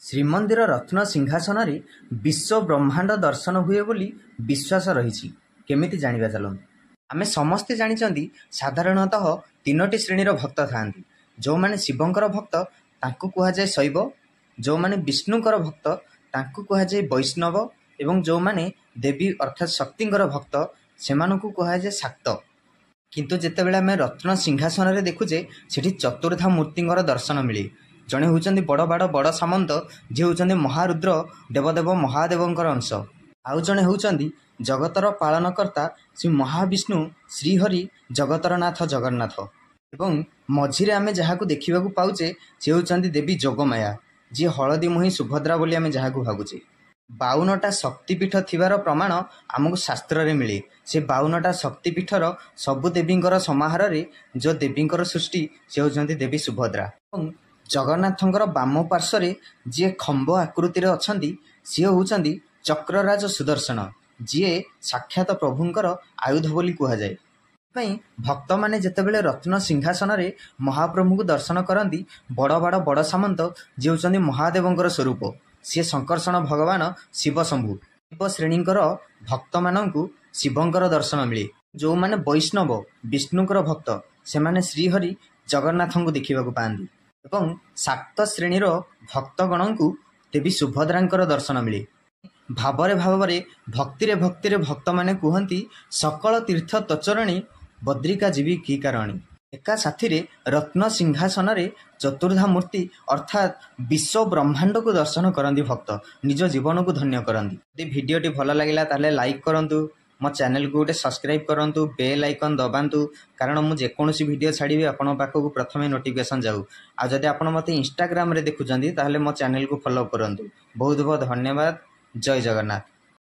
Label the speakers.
Speaker 1: ଶ୍ରୀମନ୍ଦିର ରତ୍ନ ସିଂହାସନରେ ବିଶ୍ୱ ବ୍ରହ୍ମାଣ୍ଡ ଦର୍ଶନ ହୁଏ ବୋଲି ବିଶ୍ୱାସ ରହିଛି। କେମିତି ଜାଣିବା ଚାଲନ୍ତୁ। ଆମେ ସମସ୍ତେ ଜାଣିଛନ୍ତି ସାଧାରଣତଃ ତିନୋଟି ଶ୍ରେଣୀର ଭକ୍ତ ଥାଆନ୍ତି। ଯେଉଁମାନେ ଶିବଙ୍କର ଭକ୍ତ ତାଙ୍କୁ କୁହାଯାଏ ଶୈବ, ଯେଉଁମାନେ ବିଷ୍ଣୁଙ୍କର ଭକ୍ତ ତାଙ୍କୁ କୁହାଯାଏ ବୈଷ୍ଣବ ଏବଂ ଯେଉଁମାନେ ଦେବୀ ଅର୍ଥାତ୍ ଶକ୍ତିଙ୍କର ଭକ୍ତ ସେମାନଙ୍କୁ କୁହାଯାଏ ଶାକ୍ତ। କିନ୍ତୁ ଯେତେବେଳେ ଆମେ ରତ୍ନ ସିଂହାସନରେ ଦେଖୁଛେ ସେଠି ଚତୁର୍ଦ୍ଧା ମୂର୍ତ୍ତିଙ୍କର ଦର୍ଶନ ମିଳେ। ଜଣେ ହେଉଛନ୍ତି ବଡ଼ ସାମନ୍ତ, ଯିଏ ହେଉଛନ୍ତି ମହାରୁଦ୍ର ଦେବଦେବ ମହାଦେବଙ୍କର ଅଂଶ। ଆଉ ଜଣେ ହେଉଛନ୍ତି ଜଗତର ପାଳନକର୍ତ୍ତା ଶ୍ରୀ ମହାବିଷ୍ଣୁ ଶ୍ରୀହରି ଜଗତର ନାଥ ଜଗନ୍ନାଥ। ଏବଂ ମଝିରେ ଆମେ ଯାହାକୁ ଦେଖିବାକୁ ପାଉଛେ ସେ ହେଉଛନ୍ତି ଦେବୀ ଯୋଗମାୟା, ଯିଏ ହଳଦୀ ମୁହିଁ ସୁଭଦ୍ରା ବୋଲି ଆମେ ଯାହାକୁ ଭାବୁଛେ। 52ଟା ଶକ୍ତିପୀଠ ଥିବାର ପ୍ରମାଣ ଆମକୁ ଶାସ୍ତ୍ରରେ ମିଳେ। ସେ 52ଟା ଶକ୍ତିପୀଠର ସବୁ ଦେବୀଙ୍କର ସମାହାରରେ ଯେଉଁ ଦେବୀଙ୍କର ସୃଷ୍ଟି ସେ ହେଉଛନ୍ତି ଦେବୀ ସୁଭଦ୍ରା। ଏବଂ ଜଗନ୍ନାଥଙ୍କର ବାମ ପାର୍ଶ୍ୱରେ ଯିଏ ଖମ୍ବ ଆକୃତିରେ ଅଛନ୍ତି ସିଏ ହେଉଛନ୍ତି ଚକ୍ରରାଜ ସୁଦର୍ଶନ, ଯିଏ ସାକ୍ଷାତ ପ୍ରଭୁଙ୍କର ଆୟୁଧ ବୋଲି କୁହାଯାଏ। ସେଥିପାଇଁ ଭକ୍ତମାନେ ଯେତେବେଳେ ରତ୍ନ ସିଂହାସନରେ ମହାପ୍ରଭୁଙ୍କୁ ଦର୍ଶନ କରନ୍ତି, ବଡ଼ ସାମନ୍ତ ଯିଏ ହେଉଛନ୍ତି ମହାଦେବଙ୍କର ସ୍ୱରୂପ, ସିଏ ଶଙ୍କର୍ଷଣ ଭଗବାନ ଶିବ ଶମ୍ଭୁ। ଶିବ ଶ୍ରେଣୀଙ୍କର ଭକ୍ତମାନଙ୍କୁ ଶିବଙ୍କର ଦର୍ଶନ ମିଳେ। ଯେଉଁମାନେ ବୈଷ୍ଣବ ବିଷ୍ଣୁଙ୍କର ଭକ୍ତ ସେମାନେ ଶ୍ରୀହରି ଜଗନ୍ନାଥଙ୍କୁ ଦେଖିବାକୁ ପାଆନ୍ତି। ଏବଂ ଶାକ୍ତ ଶ୍ରେଣୀର ଭକ୍ତଗଣଙ୍କୁ ଦେବୀ ସୁଭଦ୍ରାଙ୍କର ଦର୍ଶନ ମିଳେ। ଭାବରେ ଭକ୍ତିରେ ଭକ୍ତମାନେ କୁହନ୍ତି ସକଳ ତୀର୍ଥ ତଚରଣୀ ବଦ୍ରିକା ଯିବି କି କାରଣୀ। ଏକା ସାଥିରେ ରତ୍ନ ସିଂହାସନରେ ଚତୁର୍ଦ୍ଧା ମୂର୍ତ୍ତି ଅର୍ଥାତ୍ ବିଶ୍ୱ ବ୍ରହ୍ମାଣ୍ଡକୁ ଦର୍ଶନ କରନ୍ତି ଭକ୍ତ, ନିଜ ଜୀବନକୁ ଧନ୍ୟ କରନ୍ତି। ଯଦି ଭିଡ଼ିଓଟି ଭଲ ଲାଗିଲା ତାହେଲେ ଲାଇକ୍ କରନ୍ତୁ, ମୋ ଚ୍ୟାନେଲକୁ ଗୋଟେ ସବସ୍କ୍ରାଇବ୍ କରନ୍ତୁ, ବେଲ୍ ଆଇକନ୍ ଦବାନ୍ତୁ, କାରଣ ମୁଁ ଯେକୌଣସି ଭିଡ଼ିଓ ଛାଡ଼ିବି ଆପଣଙ୍କ ପାଖକୁ ପ୍ରଥମେ ନୋଟିଫିକେସନ୍ ଯାଉ। ଆଉ ଯଦି ଆପଣ ମୋତେ ଇନଷ୍ଟାଗ୍ରାମରେ ଦେଖୁଛନ୍ତି ତାହେଲେ ମୋ ଚ୍ୟାନେଲକୁ ଫଲୋ କରନ୍ତୁ। ବହୁତ ଧନ୍ୟବାଦ। ଜୟ ଜଗନ୍ନାଥ।